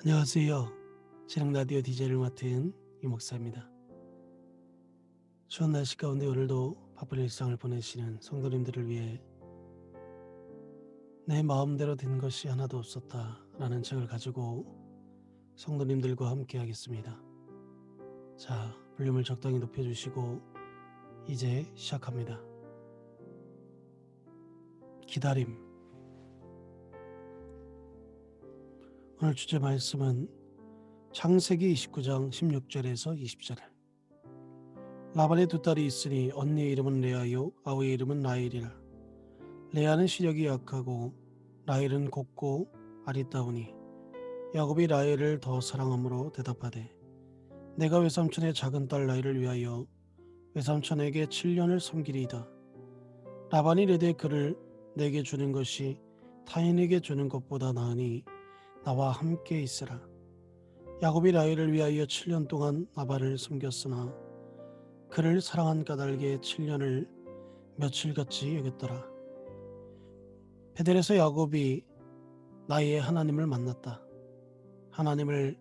안녕하세요. 진흥 라디오 DJ를 맡은 이 목사입니다. 추운 날씨 가운데 오늘도 바쁜 일상을 보내시는 성도님들을 위해 내 마음대로 된 것이 하나도 없었다 라는 책을 가지고 성도님들과 함께 하겠습니다. 자, 볼륨을 적당히 높여주시고 이제 시작합니다. 기다림. 오늘 주제 말씀은 창세기 29장 16절에서 20절. 라반의 두 딸이 있으니 언니의 이름은 레아요 아우의 이름은 라헬이라. 레아는 시력이 약하고 라헬은 곱고 아리따우니 야곱이 라헬을 더 사랑함으로 대답하되 내가 외삼촌의 작은 딸 라헬을 위하여 외삼촌에게 7년을 섬기리이다. 라반이 이르되 그를 내게 주는 것이 타인에게 주는 것보다 나으니 나와 함께 있으라. 야곱이 라헬을 위하여 7년 동안 라반을 섬겼으나 그를 사랑한 까닭에 7년을 며칠같이 여겼더라. 베델에서 야곱이 나의 하나님을 만났다. 하나님을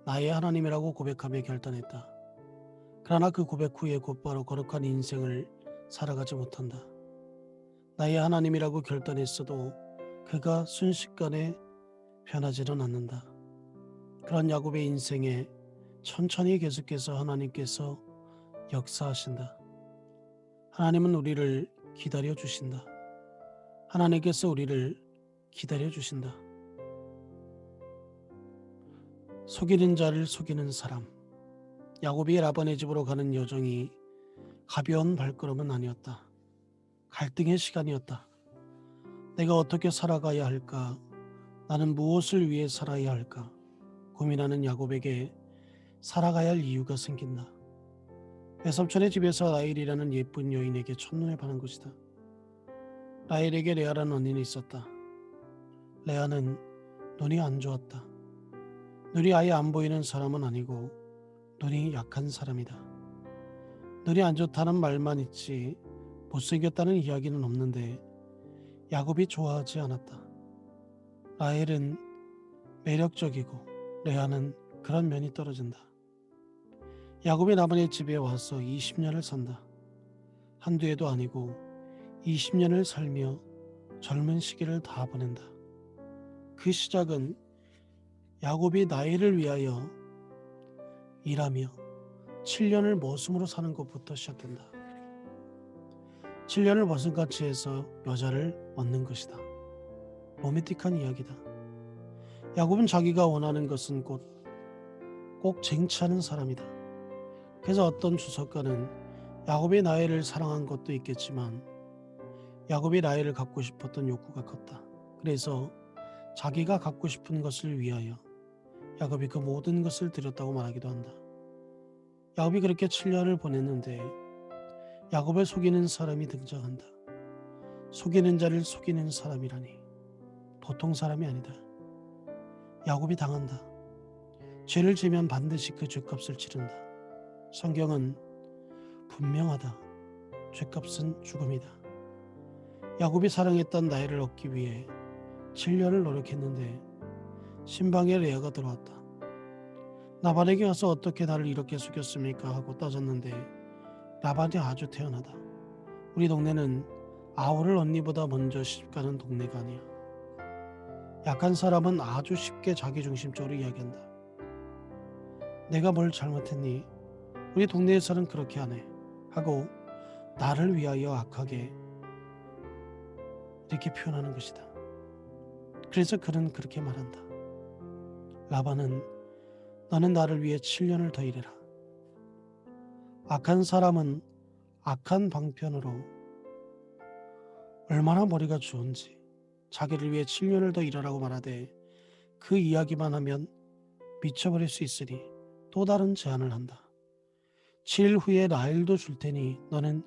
나의 하나님이라고 고백하며 결단했다. 그러나 그 고백 후에 곧바로 거룩한 인생을 살아가지 못한다. 나의 하나님이라고 결단했어도 그가 순식간에 변하지는 않는다. 그런 야곱의 인생에 천천히 계속해서 하나님께서 역사하신다. 하나님은 우리를 기다려 주신다. 하나님께서 우리를 기다려 주신다. 속이는 자를 속이는 사람. 야곱이 라반의 집으로 가는 여정이 가벼운 발걸음은 아니었다. 갈등의 시간이었다. 내가 어떻게 살아가야 할까? 나는 무엇을 위해 살아야 할까? 고민하는 야곱에게 살아가야 할 이유가 생긴다. 외삼촌의 집에서 라헬이라는 예쁜 여인에게 첫눈에 반한 것이다. 라헬에게 레아라는 언니는 있었다. 레아는 눈이 안 좋았다. 눈이 아예 안 보이는 사람은 아니고 눈이 약한 사람이다. 눈이 안 좋다는 말만 있지 못생겼다는 이야기는 없는데 야곱이 좋아하지 않았다. 라헬은 매력적이고 레아는 그런 면이 떨어진다. 야곱이 라반의 집에 와서 20년을 산다. 한두 해도 아니고 20년을 살며 젊은 시기를 다 보낸다. 그 시작은 야곱이 라헬을 위하여 일하며 7년을 머슴으로 사는 것부터 시작된다. 7년을 머슴같이 해서 여자를 얻는 것이다. 로맨틱한 이야기다. 야곱은 자기가 원하는 것은 꼭 쟁취하는 사람이다. 그래서 어떤 주석가는 야곱이 라헬을 사랑한 것도 있겠지만 야곱이 라헬을 갖고 싶었던 욕구가 컸다. 그래서 자기가 갖고 싶은 것을 위하여 야곱이 그 모든 것을 드렸다고 말하기도 한다. 야곱이 그렇게 7년을 보냈는데 야곱을 속이는 사람이 등장한다. 속이는 자를 속이는 사람이라니 보통 사람이 아니다. 야곱이 당한다. 죄를 지면 반드시 그 죄값을 치른다. 성경은 분명하다. 죄값은 죽음이다. 야곱이 사랑했던 라헬을 얻기 위해 7년을 노력했는데 신방에 레아가 들어왔다. 라반에게 가서 어떻게 나를 이렇게 속였습니까? 하고 따졌는데 라반이 아주 태연하다. 우리 동네는 아우를 언니보다 먼저 시집가는 동네가 아니야. 약한 사람은 아주 쉽게 자기중심적으로 이야기한다. 내가 뭘 잘못했니? 우리 동네에서는 그렇게 안 해. 하고 나를 위하여 악하게 이렇게 표현하는 것이다. 그래서 그는 그렇게 말한다. 라반은 너는 나를 위해 7년을 더 일해라. 악한 사람은 악한 방편으로 얼마나 머리가 좋은지 자기를 위해 7년을 더 일하라고 말하되 그 이야기만 하면 미쳐버릴 수 있으니 또 다른 제안을 한다. 7일 후에 라헬도 줄 테니 너는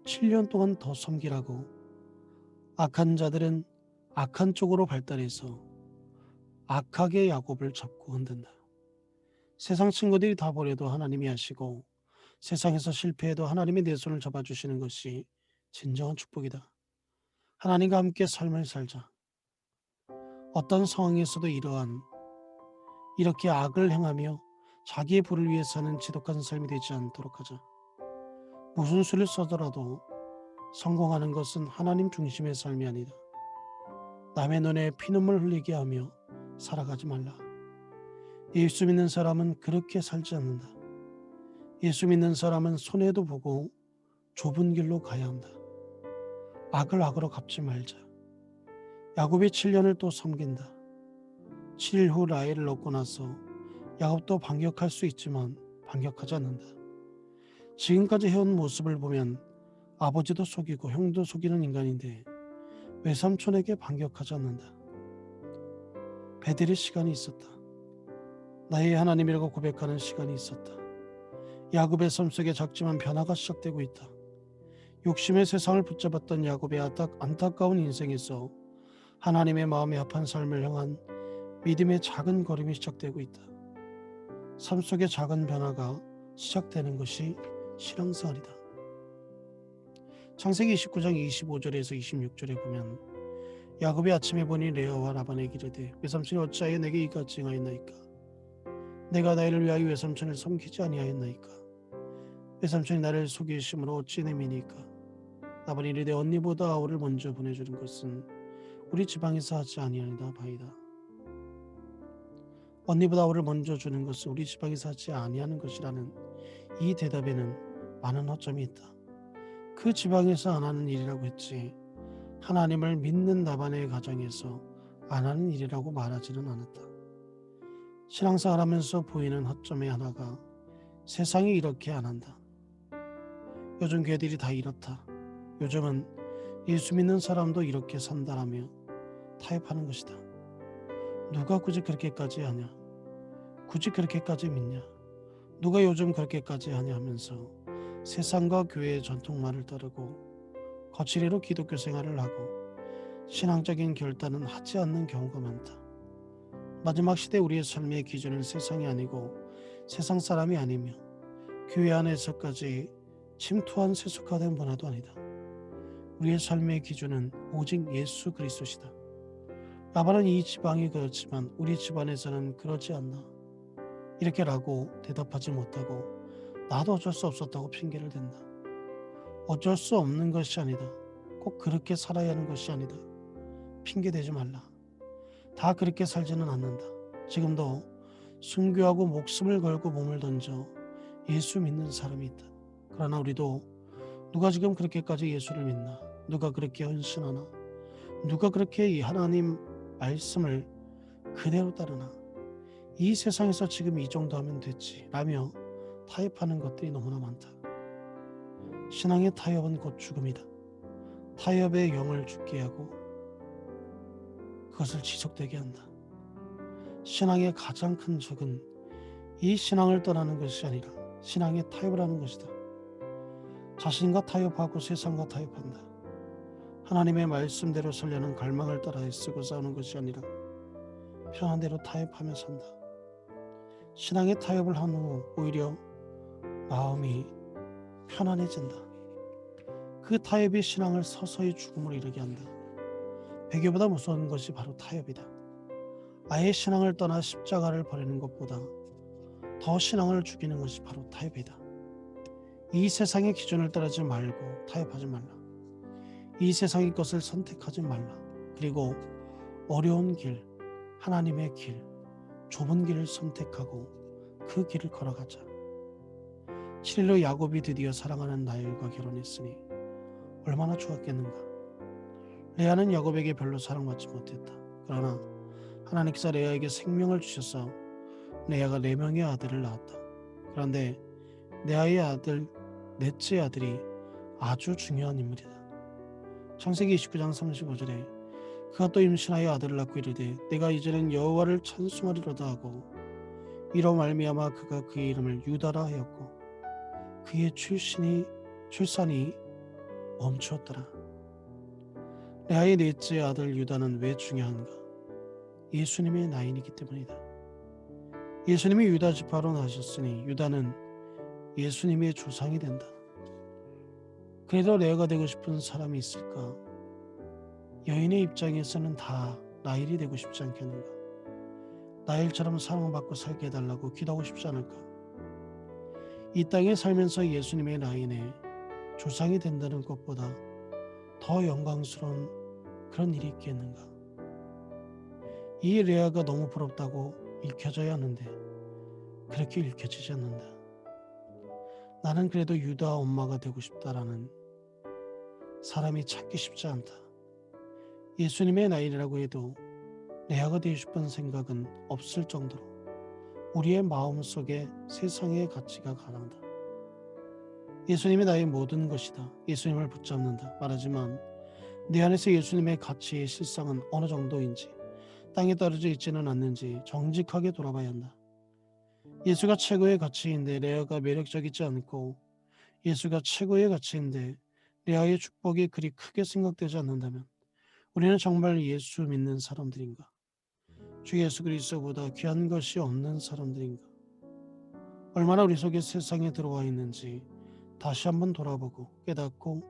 7년 동안 더 섬기라고. 악한 자들은 악한 쪽으로 발달해서 악하게 야곱을 잡고 흔든다. 세상 친구들이 다 버려도 하나님이 하시고 세상에서 실패해도 하나님이 내 손을 잡아주시는 것이 진정한 축복이다. 하나님과 함께 삶을 살자. 어떤 상황에서도 이러한 이렇게 악을 행하며 자기의 부를 위해 사는 지독한 삶이 되지 않도록 하자. 무슨 수를 써더라도 성공하는 것은 하나님 중심의 삶이 아니다. 남의 눈에 피눈물 흘리게 하며 살아가지 말라. 예수 믿는 사람은 그렇게 살지 않는다. 예수 믿는 사람은 손해도 보고 좁은 길로 가야 한다. 악을 악으로 갚지 말자. 야곱이 7년을 또 섬긴다. 7일 후 라헬을 얻고 나서 야곱도 반격할 수 있지만 반격하지 않는다. 지금까지 해온 모습을 보면 아버지도 속이고 형도 속이는 인간인데 외삼촌에게 반격하지 않는다. 베델의 시간이 있었다. 나의 하나님이라고 고백하는 시간이 있었다. 야곱의 삶 속에 작지만 변화가 시작되고 있다. 욕심의 세상을 붙잡았던 야곱의 안타까운 인생에서 하나님의 마음에 합한 삶을 향한 믿음의 작은 걸음이 시작되고 있다. 삶 속의 작은 변화가 시작되는 것이 신앙생활이다. 창세기 29장 25절에서 26절에 보면 야곱이 아침에 보니 레아와 라반에게 이르되 외삼촌이 어찌하여 내게 이같이 행하였나이까? 내가 나이를 위하여 외삼촌을 섬기지 아니하였나이까? 외삼촌이 나를 속이심으로 어찌 내미니까? 라반이 이르되 언니보다 아우를 먼저 보내주는 것은 우리 지방에서 하지 아니하니다 바이다. 언니보다 아우를 먼저 주는 것은 우리 지방에서 하지 아니하는 것이라는 이 대답에는 많은 허점이 있다. 그 지방에서 안 하는 일이라고 했지 하나님을 믿는 라반의 가정에서 안 하는 일이라고 말하지는 않았다. 신앙생활 하면서 보이는 허점의 하나가 세상이 이렇게 안 한다. 요즘 교회들이 다 이렇다. 요즘은 예수 믿는 사람도 이렇게 산다라며 타협하는 것이다. 누가 굳이 그렇게까지 하냐? 굳이 그렇게까지 믿냐? 누가 요즘 그렇게까지 하냐 하면서 세상과 교회의 전통말을 따르고 거칠이로 기독교 생활을 하고 신앙적인 결단은 하지 않는 경우가 많다. 마지막 시대 우리의 삶의 기준은 세상이 아니고 세상 사람이 아니며 교회 안에서까지 침투한 세속화된 문화도 아니다. 우리의 삶의 기준은 오직 예수 그리스도시다. 라반은 이 지방이 그렇지만 우리 집안에서는 그러지 않나 이렇게라고 대답하지 못하고 나도 어쩔 수 없었다고 핑계를 댄다. 어쩔 수 없는 것이 아니다. 꼭 그렇게 살아야 하는 것이 아니다. 핑계대지 말라. 다 그렇게 살지는 않는다. 지금도 순교하고 목숨을 걸고 몸을 던져 예수 믿는 사람이 있다. 그러나 우리도 누가 지금 그렇게까지 예수를 믿나? 누가 그렇게 헌신하나? 누가 그렇게 이 하나님 말씀을 그대로 따르나? 이 세상에서 지금 이 정도 하면 됐지 라며 타협하는 것들이 너무나 많다. 신앙의 타협은 곧 죽음이다. 타협의 영을 죽게 하고 그것을 지속되게 한다. 신앙의 가장 큰 적은 이 신앙을 떠나는 것이 아니라 신앙의 타협을 하는 것이다. 자신과 타협하고 세상과 타협한다. 하나님의 말씀대로 살려는 갈망을 따라 애쓰고 싸우는 것이 아니라 편한 대로 타협하며 산다. 신앙의 타협을 한 후 오히려 마음이 편안해진다. 그 타협이 신앙을 서서히 죽음으로 이르게 한다. 배교보다 무서운 것이 바로 타협이다. 아예 신앙을 떠나 십자가를 버리는 것보다 더 신앙을 죽이는 것이 바로 타협이다. 이 세상의 기준을 따르지 말고 타협하지 말라. 이 세상의 것을 선택하지 말라. 그리고 어려운 길, 하나님의 길, 좁은 길을 선택하고 그 길을 걸어가자. 7일로 야곱이 드디어 사랑하는 라헬과 결혼했으니 얼마나 좋았겠는가. 레아는 야곱에게 별로 사랑받지 못했다. 그러나 하나님께서 레아에게 생명을 주셔서 레아가 4명의 아들을 낳았다. 그런데 레아의 아들 넷째 아들이 아주 중요한 인물이다. 창세기 29장 35절에 그가 또 임신하여 아들을 낳고 이르되 내가 이제는 여호와를 찬송하리로다 하고 이로 말미암아 그가 그의 이름을 유다라 하였고 그의 출산이 멈추었더라. 레아의 넷째 아들 유다는 왜 중요한가? 예수님의 나인이기 때문이다. 예수님이 유다 지파로 나셨으니 유다는 예수님의 조상이 된다. 그래도 레아가 되고 싶은 사람이 있을까? 여인의 입장에서는 다 라헬이 되고 싶지 않겠는가? 나일처럼 사랑받고 살게 해달라고 기도하고 싶지 않을까? 이 땅에 살면서 예수님의 라인에 조상이 된다는 것보다 더 영광스러운 그런 일이 있겠는가? 이 레아가 너무 부럽다고 읽혀져야 하는데 그렇게 읽혀지지 않는다. 나는 그래도 유다 엄마가 되고 싶다라는 사람이 찾기 쉽지 않다. 예수님의 나이라고 해도 레아가 되고 싶은 생각은 없을 정도로 우리의 마음속에 세상의 가치가 가난하다. 예수님이 나의 모든 것이다. 예수님을 붙잡는다 말하지만 내 안에서 예수님의 가치의 실상은 어느 정도인지, 땅에 떨어져 있지는 않는지 정직하게 돌아봐야 한다. 예수가 최고의 가치인데 레아가 매력적이지 않고, 예수가 최고의 가치인데 레아의 축복이 그리 크게 생각되지 않는다면 우리는 정말 예수 믿는 사람들인가? 주 예수 그리스도보다 귀한 것이 없는 사람들인가? 얼마나 우리 속에 세상에 들어와 있는지 다시 한번 돌아보고 깨닫고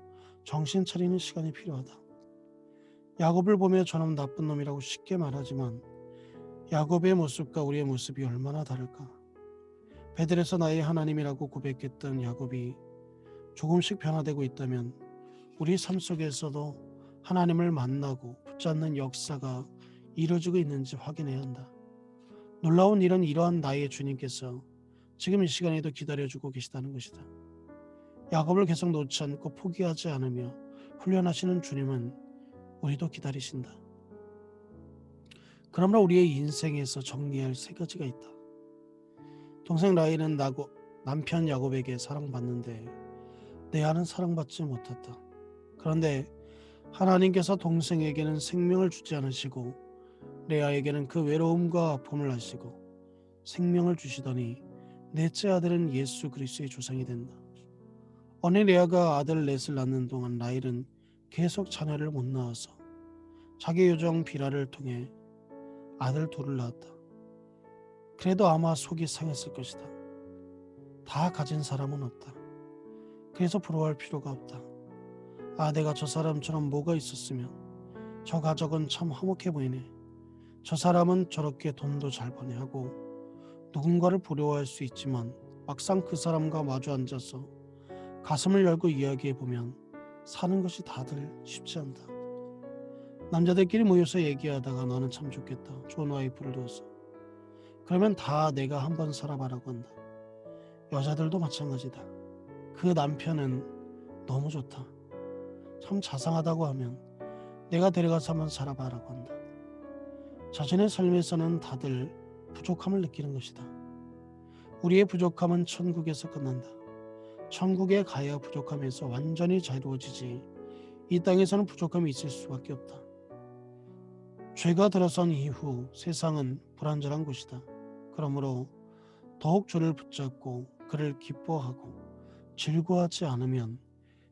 정신 차리는 시간이 필요하다. 야곱을 보며 저놈 나쁜 놈이라고 쉽게 말하지만 야곱의 모습과 우리의 모습이 얼마나 다를까? 베델에서 나의 하나님이라고 고백했던 야곱이 조금씩 변화되고 있다면 우리 삶 속에서도 하나님을 만나고 붙잡는 역사가 이루어지고 있는지 확인해야 한다. 놀라운 일은 이러한 나의 주님께서 지금 이 시간에도 기다려주고 계시다는 것이다. 야곱을 계속 놓지 않고 포기하지 않으며 훈련하시는 주님은 우리도 기다리신다. 그러므로 우리의 인생에서 정리할 세 가지가 있다. 동생 라헬은 남편 야곱에게 사랑받는데 레아는 사랑받지 못했다. 그런데 하나님께서 동생에게는 생명을 주지 않으시고 레아에게는 그 외로움과 아픔을 하시고 생명을 주시더니 넷째 아들은 예수 그리스도의 조상이 된다. 어느 레아가 아들 넷을 낳는 동안 라헬은 계속 자녀를 못 낳아서 자기 요정 비라를 통해 아들 둘을 낳았다. 그래도 아마 속이 상했을 것이다. 다 가진 사람은 없다. 그래서 부러워할 필요가 없다. 내가 저 사람처럼 뭐가 있었으면, 저 가족은 참 화목해 보이네, 저 사람은 저렇게 돈도 잘 버네 하고 누군가를 부러워할 수 있지만 막상 그 사람과 마주 앉아서 가슴을 열고 이야기해보면 사는 것이 다들 쉽지 않다. 남자들끼리 모여서 얘기하다가 나는 참 좋겠다, 좋은 와이프를 둬서, 그러면 다 내가 한번 살아봐라고 한다. 여자들도 마찬가지다. 그 남편은 너무 좋다, 참 자상하다고 하면 내가 데려가서 한번 살아봐라고 한다. 자신의 삶에서는 다들 부족함을 느끼는 것이다. 우리의 부족함은 천국에서 끝난다. 천국에 가야 부족함에서 완전히 자유로워지지 이 땅에서는 부족함이 있을 수밖에 없다. 죄가 들어선 이후 세상은 불완전한 곳이다. 그러므로 더욱 주를 붙잡고 그를 기뻐하고 즐거워하지 않으면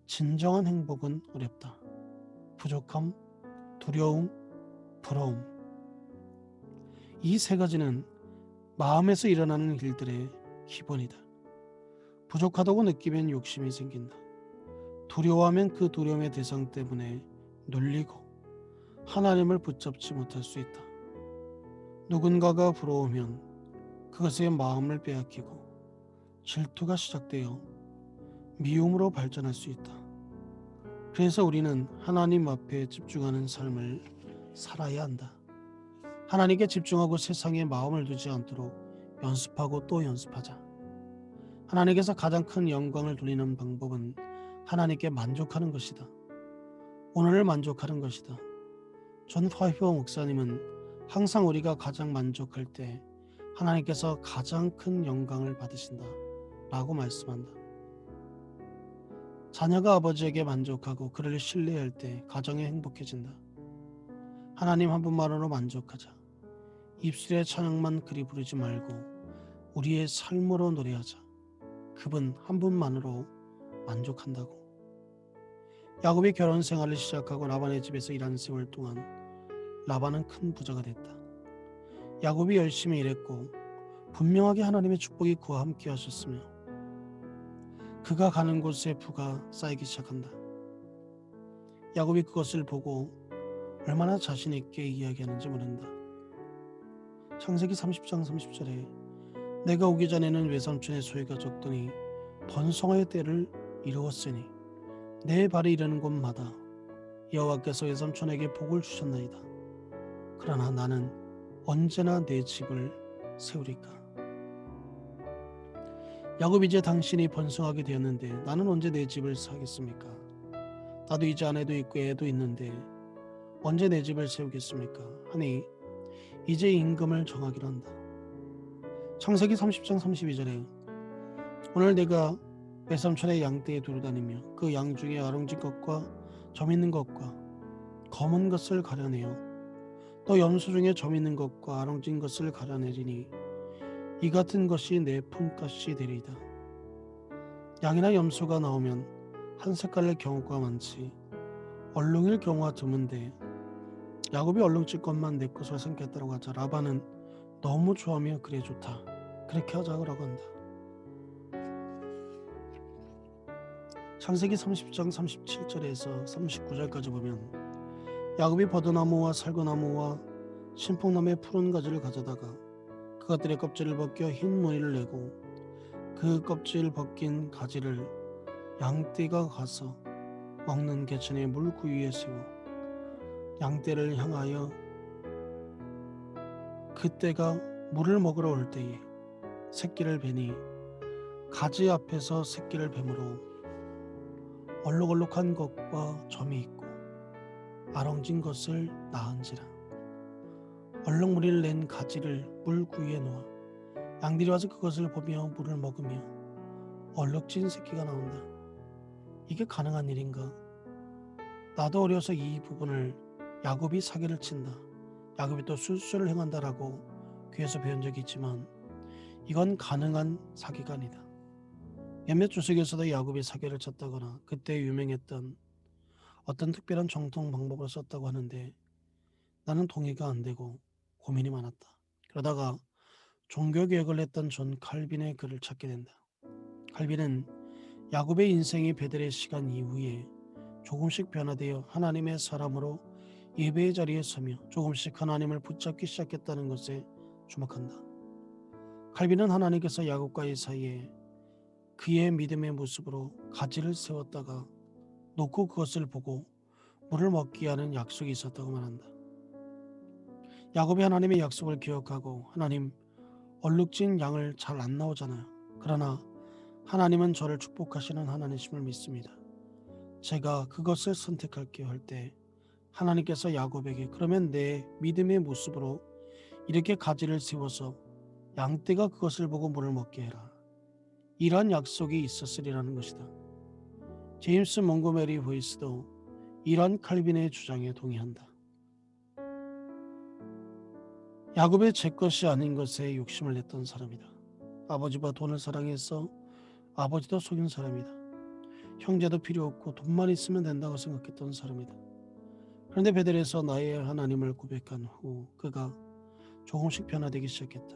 진정한 행복은 어렵다. 부족함, 두려움, 부러움, 이 세 가지는 마음에서 일어나는 일들의 기본이다. 부족하다고 느끼면 욕심이 생긴다. 두려워하면 그 두려움의 대상 때문에 눌리고 하나님을 붙잡지 못할 수 있다. 누군가가 부러우면 그것의 마음을 빼앗기고 질투가 시작되어 미움으로 발전할 수 있다. 그래서 우리는 하나님 앞에 집중하는 삶을 살아야 한다. 하나님께 집중하고 세상에 마음을 두지 않도록 연습하고 또 연습하자. 하나님께서 가장 큰 영광을 돌리는 방법은 하나님께 만족하는 것이다. 오늘을 만족하는 것이다. 존 파이퍼 목사님은 항상 우리가 가장 만족할 때 하나님께서 가장 큰 영광을 받으신다 라고 말씀한다. 자녀가 아버지에게 만족하고 그를 신뢰할 때 가정이 행복해진다. 하나님 한 분만으로 만족하자. 입술의 찬양만 그리 부르지 말고 우리의 삶으로 노래하자. 그분 한 분만으로 만족한다고. 야곱이 결혼 생활을 시작하고 라반의 집에서 일하는 세월 동안 라반은 큰 부자가 됐다. 야곱이 열심히 일했고 분명하게 하나님의 축복이 그와 함께 하셨으며 그가 가는 곳에 부가 쌓이기 시작한다. 야곱이 그것을 보고 얼마나 자신 있게 이야기하는지 모른다. 창세기 30장 30절에 내가 오기 전에는 외삼촌의 소유가 적더니 번성하여 때를 이루었으니 내 발이 이르는 곳마다 여호와께서 외삼촌에게 복을 주셨나이다. 그러나 나는 언제나 내 집을 세우리까. 야곱이 이제 당신이 번성하게 되었는데 나는 언제 내 집을 사겠습니까? 나도 이제 아내도 있고 애도 있는데 언제 내 집을 세우겠습니까? 하니 이제 임금을 정하기로 한다. 창세기 30장 32절에 오늘 내가 외삼촌의 양떼에 두루다니며 그 양 중에 아롱진 것과 점 있는 것과 검은 것을 가려내어 또 염소 중에 점 있는 것과 아롱진 것을 가려내리니 이 같은 것이 내 품값이 되리이다. 양이나 염소가 나오면 한 색깔의 경우가 많지 얼룩일 경우가 드문데 야곱이 얼룩질 것만 내 것으로 생겼다고 하자 라반은 너무 좋아하며 그래 좋다 그렇게 하자고 한다. 창세기 30장 37절에서 39절까지 보면 야곱이 버드나무와 살구나무와 신풍나무의 푸른 가지를 가져다가 그것들의 껍질을 벗겨 흰 무늬를 내고 그 껍질 벗긴 가지를 양떼가 가서 먹는 개천의 물구 위에 세워 양떼를 향하여 그때가 물을 먹으러 올 때에 새끼를 베니 가지 앞에서 새끼를 뱀으로 얼룩얼룩한 것과 점이 있고 아롱진 것을 낳은지라. 얼룩무리를 낸 가지를 물구 위에 놓아 양들이 와서 그것을 보며 물을 먹으며 얼룩진 새끼가 나온다. 이게 가능한 일인가? 나도 어려서 이 부분을 야곱이 사기를 친다, 야곱이 또 술수를 행한다라고 귀에서 배운 적이 있지만 이건 가능한 사기가 아니다. 몇몇 주석에서도 야곱이 사기를 쳤다거나 그때 유명했던 어떤 특별한 정통 방법을 썼다고 하는데 나는 동의가 안 되고 고민이 많았다. 그러다가 종교개혁을 했던 존 칼빈의 글을 찾게 된다. 칼빈은 야곱의 인생이 베델의 시간 이후에 조금씩 변화되어 하나님의 사람으로 예배의 자리에 서며 조금씩 하나님을 붙잡기 시작했다는 것에 주목한다. 칼빈은 하나님께서 야곱과의 사이에 그의 믿음의 모습으로 가지를 세웠다가 놓고 그것을 보고 물을 먹게 하는 약속이 있었다고 말한다. 야곱이 하나님의 약속을 기억하고 하나님 얼룩진 양을 잘 안 나오잖아요. 그러나 하나님은 저를 축복하시는 하나님이심을 믿습니다. 제가 그것을 선택할게요 할 때 하나님께서 야곱에게 그러면 내 믿음의 모습으로 이렇게 가지를 세워서 양떼가 그것을 보고 물을 먹게 해라. 이러한 약속이 있었으리라는 것이다. 제임스 몽고메리 보이스도 이러한 칼빈의 주장에 동의한다. 야곱의 제 것이 아닌 것에 욕심을 냈던 사람이다. 아버지와 돈을 사랑해서 아버지도 속인 사람이다. 형제도 필요 없고 돈만 있으면 된다고 생각했던 사람이다. 그런데 베델에서 나의 하나님을 고백한 후 그가 조금씩 변화되기 시작했다.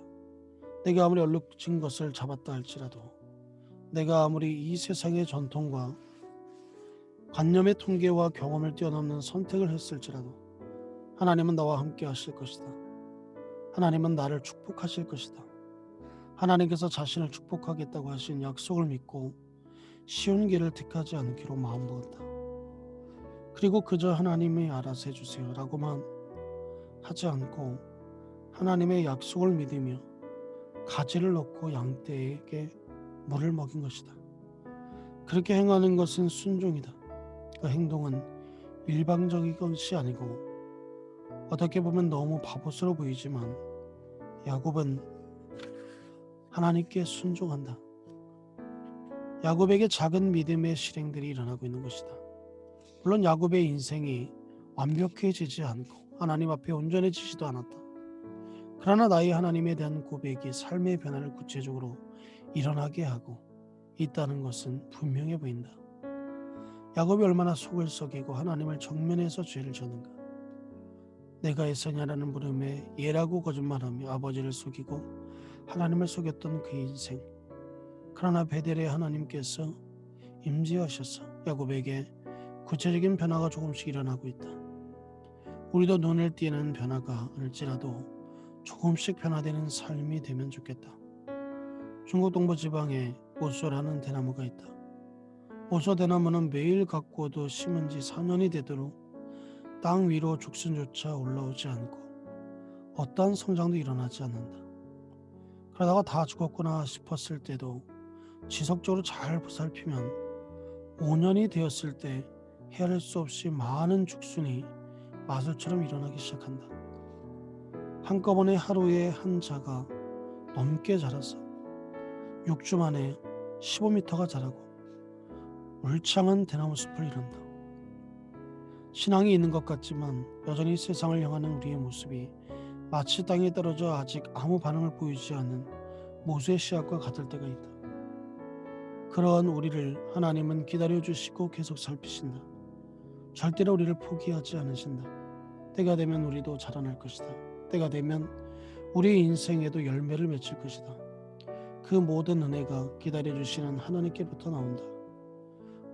내가 아무리 얼룩진 것을 잡았다 할지라도, 내가 아무리 이 세상의 전통과 관념의 통계와 경험을 뛰어넘는 선택을 했을지라도 하나님은 나와 함께 하실 것이다. 하나님은 나를 축복하실 것이다. 하나님께서 자신을 축복하겠다고 하신 약속을 믿고 쉬운 길을 택하지 않기로 마음먹었다. 그리고 그저 하나님이 알아서 해주세요 라고만 하지 않고 하나님의 약속을 믿으며 가지를 넣고 양떼에게 물을 먹인 것이다. 그렇게 행하는 것은 순종이다. 그 행동은 일방적인 것이 아니고 어떻게 보면 너무 바보스러워 보이지만 야곱은 하나님께 순종한다. 야곱에게 작은 믿음의 실행들이 일어나고 있는 것이다. 물론 야곱의 인생이 완벽해지지 않고 하나님 앞에 온전해지지도 않았다. 그러나 나의 하나님에 대한 고백이 삶의 변화를 구체적으로 일어나게 하고 있다는 것은 분명해 보인다. 야곱이 얼마나 속을 썩이고 하나님을 정면해서 죄를 졌는가. 내가 애서냐라는 물음에 예라고 거짓말하며 아버지를 속이고 하나님을 속였던 그 인생. 그러나 베델의 하나님께서 임재하셔서 야곱에게 구체적인 변화가 조금씩 일어나고 있다. 우리도 눈을 띄는 변화가 아닐지라도 조금씩 변화되는 삶이 되면 좋겠다. 중국 동부 지방에 오쏘라는 대나무가 있다. 오쏘 대나무는 매일 가꾸어도 심은 지 4년이 되도록 땅 위로 죽순조차 올라오지 않고 어떠한 성장도 일어나지 않는다. 그러다가 다 죽었구나 싶었을 때도 지속적으로 잘 보살피면 5년이 되었을 때 헤아릴 수 없이 많은 죽순이 마술처럼 일어나기 시작한다. 한꺼번에 하루에 한 자가 넘게 자라서 6주 만에 15m가 자라고 울창한 대나무 숲을 이룬다. 신앙이 있는 것 같지만 여전히 세상을 향하는 우리의 모습이 마치 땅에 떨어져 아직 아무 반응을 보이지 않는 모세의 씨앗과 같을 때가 있다. 그러한 우리를 하나님은 기다려주시고 계속 살피신다. 절대로 우리를 포기하지 않으신다. 때가 되면 우리도 자라날 것이다. 때가 되면 우리의 인생에도 열매를 맺을 것이다. 그 모든 은혜가 기다려주시는 하나님께부터 나온다.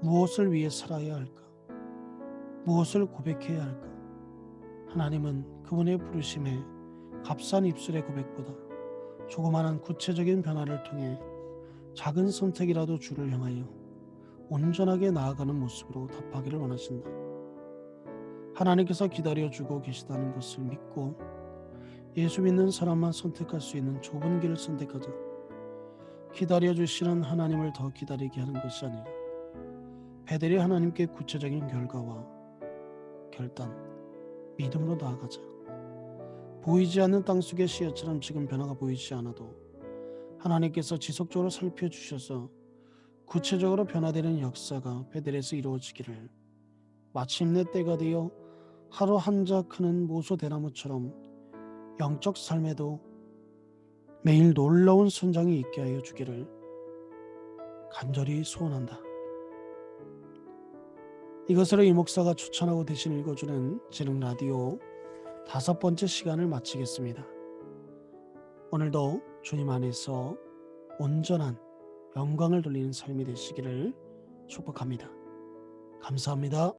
무엇을 위해 살아야 할까? 무엇을 고백해야 할까? 하나님은 그분의 부르심에 값싼 입술의 고백보다 조그마한 구체적인 변화를 통해 작은 선택이라도 주를 향하여 온전하게 나아가는 모습으로 답하기를 원하신다. 하나님께서 기다려주고 계시다는 것을 믿고 예수 믿는 사람만 선택할 수 있는 좁은 길을 선택하자. 기다려주시는 하나님을 더 기다리게 하는 것이 아니라 배들이 하나님께 구체적인 결과와 결단, 믿음으로 나아가자. 보이지 않는 땅속의 씨앗처럼 지금 변화가 보이지 않아도 하나님께서 지속적으로 살펴주셔서 구체적으로 변화되는 역사가 베델에서 이루어지기를, 마침내 때가 되어 하루 한자 크는 모소 대나무처럼 영적 삶에도 매일 놀라운 선장이 있게 하여 주기를 간절히 소원한다. 이것으로 이 목사가 추천하고 대신 읽어주는 지능 라디오 5번째 시간을 마치겠습니다. 오늘도 주님 안에서 온전한 영광을 돌리는 삶이 되시기를 축복합니다. 감사합니다.